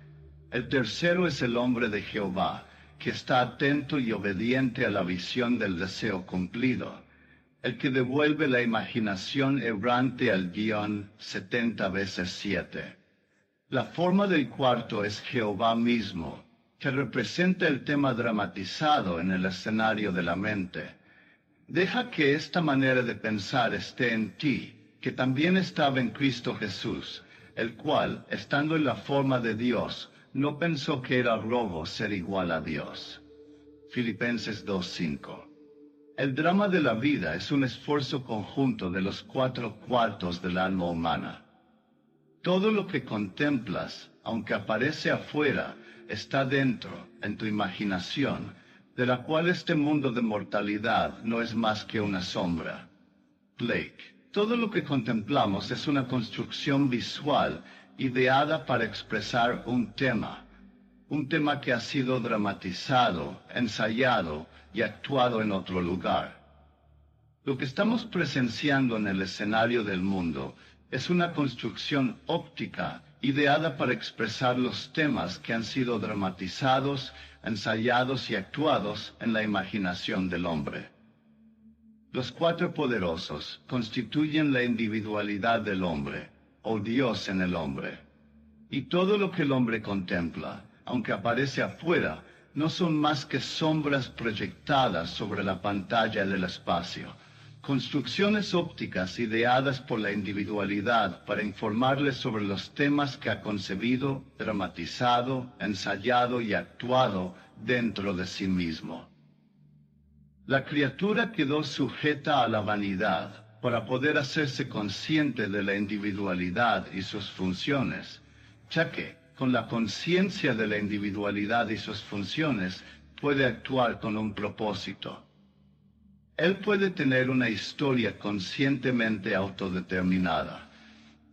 El tercero es el hombre de Jehová, que está atento y obediente a la visión del deseo cumplido, el que devuelve la imaginación errante al guión 70 veces 7. La forma del cuarto es Jehová mismo, que representa el tema dramatizado en el escenario de la mente. Deja que esta manera de pensar esté en ti, que también estaba en Cristo Jesús, el cual, estando en la forma de Dios, no pensó que era robo ser igual a Dios. Filipenses 2:5. El drama de la vida es un esfuerzo conjunto de los cuatro cuartos del alma humana. Todo lo que contemplas, aunque aparece afuera, está dentro, en tu imaginación, de la cual este mundo de mortalidad no es más que una sombra. Blake. Todo lo que contemplamos es una construcción visual ideada para expresar un tema que ha sido dramatizado, ensayado y actuado en otro lugar. Lo que estamos presenciando en el escenario del mundo es una construcción óptica ideada para expresar los temas que han sido dramatizados, ensayados y actuados en la imaginación del hombre. Los cuatro poderosos constituyen la individualidad del hombre, o Dios en el hombre. Y todo lo que el hombre contempla, aunque aparece afuera, no son más que sombras proyectadas sobre la pantalla del espacio, construcciones ópticas ideadas por la individualidad para informarle sobre los temas que ha concebido, dramatizado, ensayado y actuado dentro de sí mismo. La criatura quedó sujeta a la vanidad para poder hacerse consciente de la individualidad y sus funciones, ya que, con la conciencia de la individualidad y sus funciones, puede actuar con un propósito. Él puede tener una historia conscientemente autodeterminada.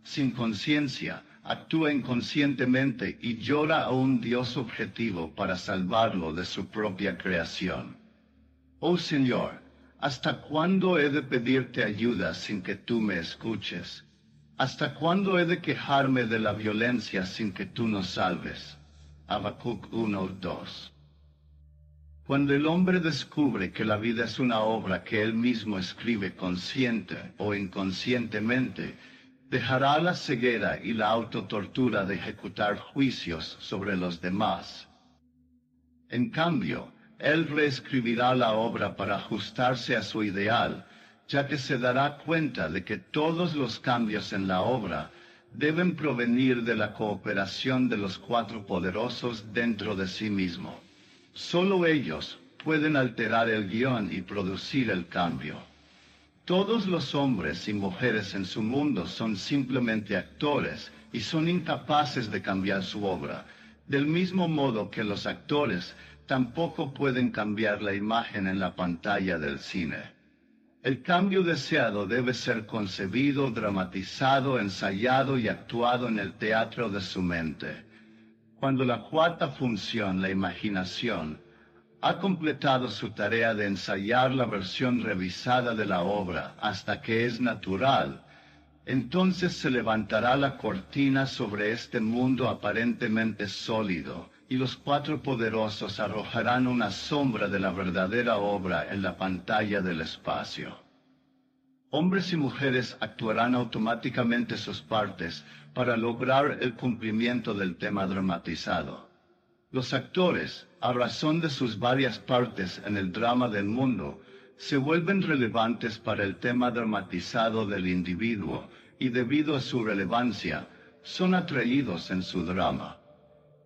Sin conciencia, actúa inconscientemente y llora a un Dios objetivo para salvarlo de su propia creación. Oh Señor, ¿hasta cuándo he de pedirte ayuda sin que tú me escuches? ¿Hasta cuándo he de quejarme de la violencia sin que tú nos salves? Habacuc 1:2. Cuando el hombre descubre que la vida es una obra que él mismo escribe consciente o inconscientemente, dejará la ceguera y la autotortura de ejecutar juicios sobre los demás. En cambio, él reescribirá la obra para ajustarse a su ideal, ya que se dará cuenta de que todos los cambios en la obra deben provenir de la cooperación de los cuatro poderosos dentro de sí mismo. Solo ellos pueden alterar el guión y producir el cambio. Todos los hombres y mujeres en su mundo son simplemente actores y son incapaces de cambiar su obra, del mismo modo que los actores tampoco pueden cambiar la imagen en la pantalla del cine. El cambio deseado debe ser concebido, dramatizado, ensayado y actuado en el teatro de su mente. Cuando la cuarta función, la imaginación, ha completado su tarea de ensayar la versión revisada de la obra hasta que es natural, entonces se levantará la cortina sobre este mundo aparentemente sólido, y los cuatro poderosos arrojarán una sombra de la verdadera obra en la pantalla del espacio. Hombres y mujeres actuarán automáticamente sus partes para lograr el cumplimiento del tema dramatizado. Los actores, a razón de sus varias partes en el drama del mundo, se vuelven relevantes para el tema dramatizado del individuo y debido a su relevancia, son atraídos en su drama.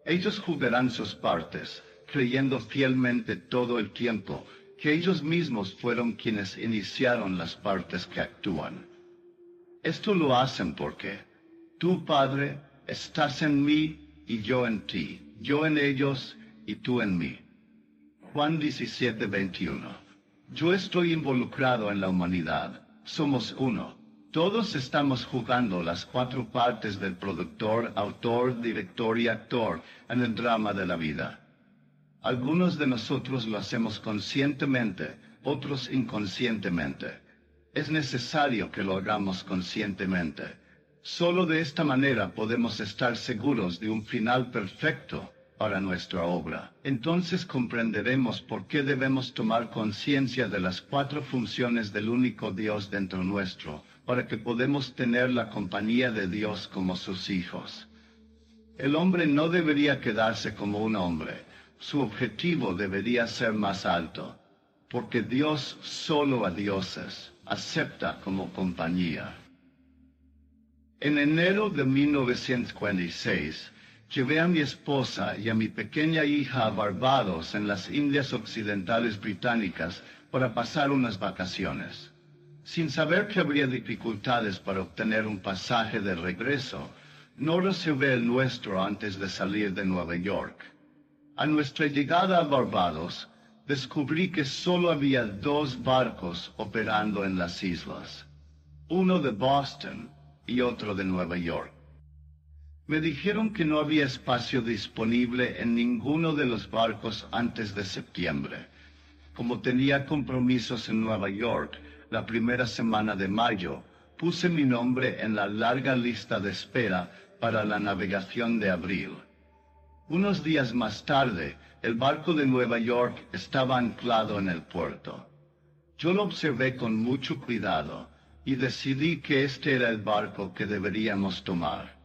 Ellos jugarán sus partes, creyendo fielmente todo el tiempo que ellos mismos fueron quienes iniciaron las partes que actúan. Esto lo hacen porque tú, Padre, estás en mí y yo en ti, yo en ellos y tú en mí. Juan 17:21. Yo estoy involucrado en la humanidad, somos uno. Todos estamos jugando las cuatro partes del productor, autor, director y actor en el drama de la vida. Algunos de nosotros lo hacemos conscientemente, otros inconscientemente. Es necesario que lo hagamos conscientemente. Solo de esta manera podemos estar seguros de un final perfecto para nuestra obra. Entonces comprenderemos por qué debemos tomar conciencia de las cuatro funciones del único Dios dentro nuestro, para que podamos tener la compañía de Dios como sus hijos. El hombre no debería quedarse como un hombre, su objetivo debería ser más alto, porque Dios solo a dioses acepta como compañía. En enero de 1946, llevé a mi esposa y a mi pequeña hija a Barbados en las Indias Occidentales Británicas para pasar unas vacaciones. Sin saber que habría dificultades para obtener un pasaje de regreso, no reservé el nuestro antes de salir de Nueva York. A nuestra llegada a Barbados, descubrí que solo había 2 barcos operando en las islas, uno de Boston y otro de Nueva York. Me dijeron que no había espacio disponible en ninguno de los barcos antes de septiembre. Como tenía compromisos en Nueva York la primera semana de mayo, puse mi nombre en la larga lista de espera para la navegación de abril. Unos días más tarde, el barco de Nueva York estaba anclado en el puerto. Yo lo observé con mucho cuidado y decidí que este era el barco que deberíamos tomar.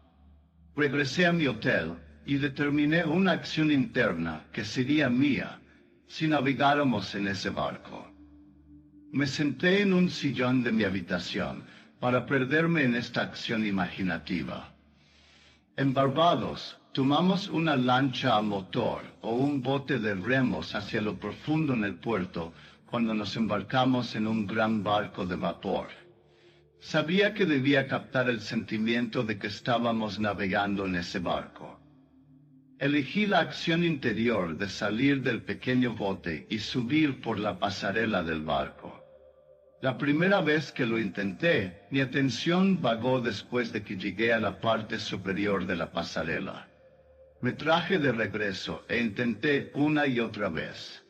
Regresé a mi hotel y determiné una acción interna que sería mía si navegáramos en ese barco. Me senté en un sillón de mi habitación para perderme en esta acción imaginativa. En Barbados, tomamos una lancha a motor o un bote de remos hacia lo profundo en el puerto cuando nos embarcamos en un gran barco de vapor. Sabía que debía captar el sentimiento de que estábamos navegando en ese barco. Elegí la acción interior de salir del pequeño bote y subir por la pasarela del barco. La primera vez que lo intenté, mi atención vagó después de que llegué a la parte superior de la pasarela. Me traje de regreso e intenté una y otra vez.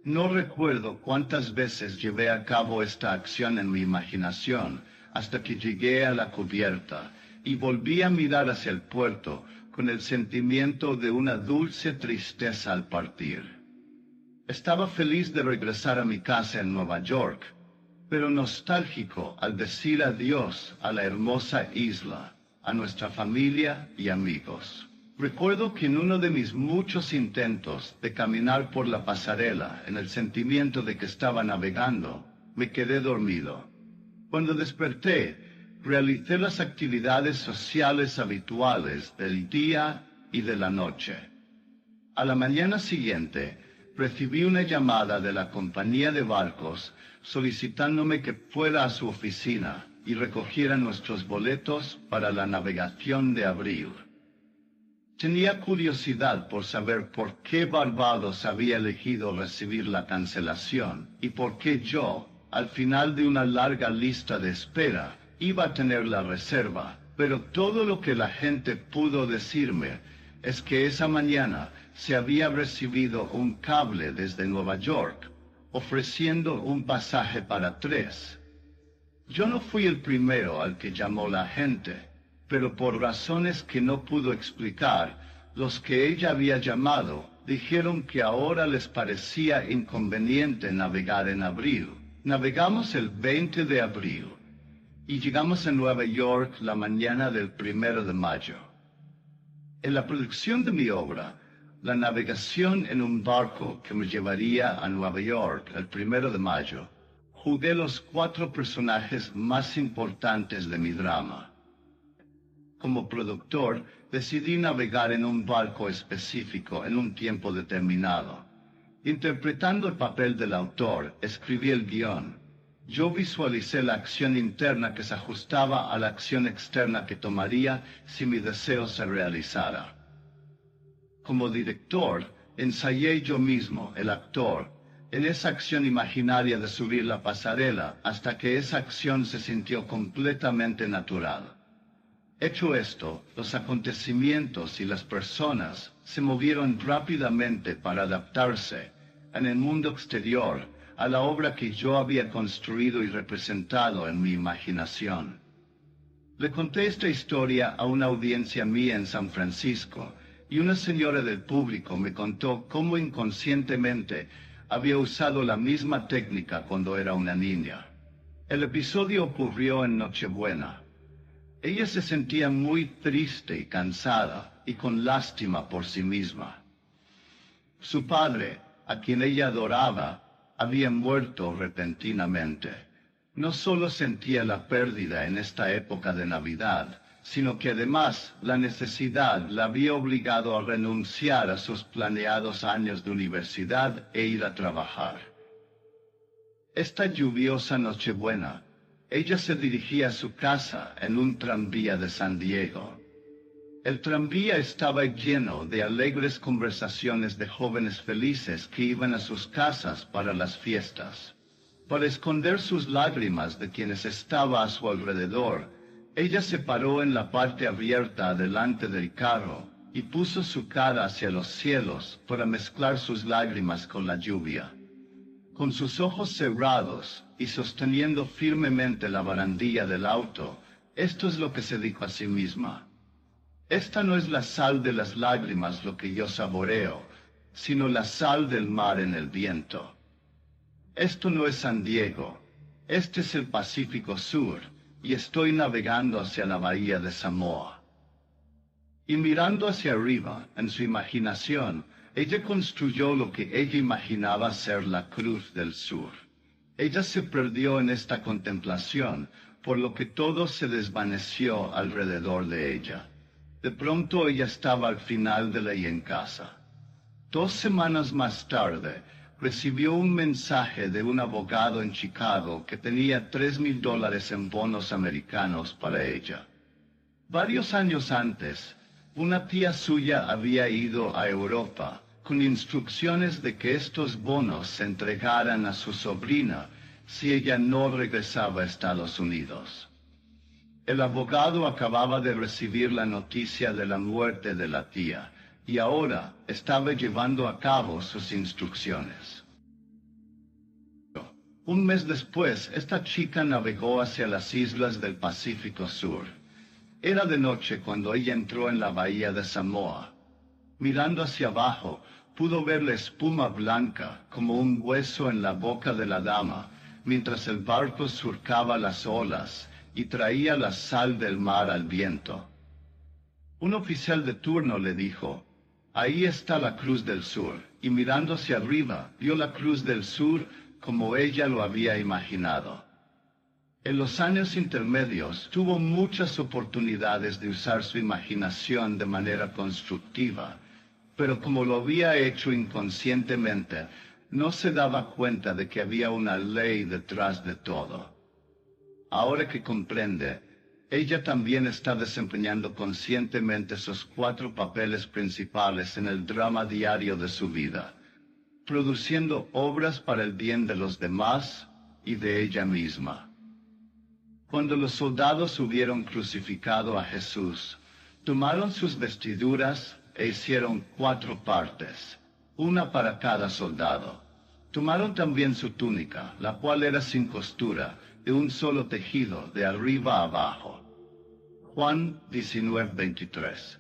No recuerdo cuántas veces llevé a cabo esta acción en mi imaginación hasta que llegué a la cubierta y volví a mirar hacia el puerto con el sentimiento de una dulce tristeza al partir. Estaba feliz de regresar a mi casa en Nueva York, pero nostálgico al decir adiós a la hermosa isla, a nuestra familia y amigos. Recuerdo que en uno de mis muchos intentos de caminar por la pasarela en el sentimiento de que estaba navegando, me quedé dormido. Cuando desperté, realicé las actividades sociales habituales del día y de la noche. A la mañana siguiente, recibí una llamada de la compañía de barcos solicitándome que fuera a su oficina y recogiera nuestros boletos para la navegación de abril. Tenía curiosidad por saber por qué Barbados había elegido recibir la cancelación y por qué yo, al final de una larga lista de espera, iba a tener la reserva, pero todo lo que la gente pudo decirme es que esa mañana se había recibido un cable desde Nueva York, ofreciendo un pasaje para 3. Yo no fui el primero al que llamó la gente, pero por razones que no pudo explicar, los que ella había llamado dijeron que ahora les parecía inconveniente navegar en abril. Navegamos el 20 de abril y llegamos a Nueva York la mañana del 1 de mayo. En la producción de mi obra, la navegación en un barco que me llevaría a Nueva York el 1 de mayo, jugué los 4 personajes más importantes de mi drama. Como productor, decidí navegar en un barco específico en un tiempo determinado. Interpretando el papel del autor, escribí el guión. Yo visualicé la acción interna que se ajustaba a la acción externa que tomaría si mi deseo se realizara. Como director, ensayé yo mismo, el actor, en esa acción imaginaria de subir la pasarela hasta que esa acción se sintió completamente natural. Hecho esto, los acontecimientos y las personas se movieron rápidamente para adaptarse, en el mundo exterior, a la obra que yo había construido y representado en mi imaginación. Le conté esta historia a una audiencia mía en San Francisco, y una señora del público me contó cómo inconscientemente había usado la misma técnica cuando era una niña. El episodio ocurrió en Nochebuena. Ella se sentía muy triste y cansada y con lástima por sí misma. Su padre, a quien ella adoraba, había muerto repentinamente. No solo sentía la pérdida en esta época de Navidad, sino que además la necesidad la había obligado a renunciar a sus planeados años de universidad e ir a trabajar. Esta lluviosa Nochebuena, ella se dirigía a su casa en un tranvía de San Diego. El tranvía estaba lleno de alegres conversaciones de jóvenes felices que iban a sus casas para las fiestas. Para esconder sus lágrimas de quienes estaba a su alrededor, ella se paró en la parte abierta delante del carro y puso su cara hacia los cielos para mezclar sus lágrimas con la lluvia. Con sus ojos cerrados y sosteniendo firmemente la barandilla del auto, esto es lo que se dijo a sí misma. Esta no es la sal de las lágrimas lo que yo saboreo, sino la sal del mar en el viento. Esto no es San Diego, este es el Pacífico Sur, y estoy navegando hacia la bahía de Samoa. Y mirando hacia arriba, en su imaginación, ella construyó lo que ella imaginaba ser la Cruz del Sur. Ella se perdió en esta contemplación, por lo que todo se desvaneció alrededor de ella. De pronto ella estaba al final de ley en casa. 2 semanas más tarde, recibió un mensaje de un abogado en Chicago que tenía $3,000 en bonos americanos para ella. Varios años antes, una tía suya había ido a Europa con instrucciones de que estos bonos se entregaran a su sobrina si ella no regresaba a Estados Unidos. El abogado acababa de recibir la noticia de la muerte de la tía y ahora estaba llevando a cabo sus instrucciones. Un mes después, esta chica navegó hacia las islas del Pacífico Sur. Era de noche cuando ella entró en la bahía de Samoa. Mirando hacia abajo, pudo ver la espuma blanca como un hueso en la boca de la dama, mientras el barco surcaba las olas y traía la sal del mar al viento. Un oficial de turno le dijo, «Ahí está la Cruz del Sur», y mirando hacia arriba, vio la Cruz del Sur como ella lo había imaginado. En los años intermedios tuvo muchas oportunidades de usar su imaginación de manera constructiva, pero como lo había hecho inconscientemente, no se daba cuenta de que había una ley detrás de todo. Ahora que comprende, ella también está desempeñando conscientemente esos 4 papeles principales en el drama diario de su vida, produciendo obras para el bien de los demás y de ella misma. Cuando los soldados hubieron crucificado a Jesús, tomaron sus vestiduras e hicieron 4 partes, una para cada soldado. Tomaron también su túnica, la cual era sin costura, de un solo tejido, de arriba a abajo. Juan 19:23.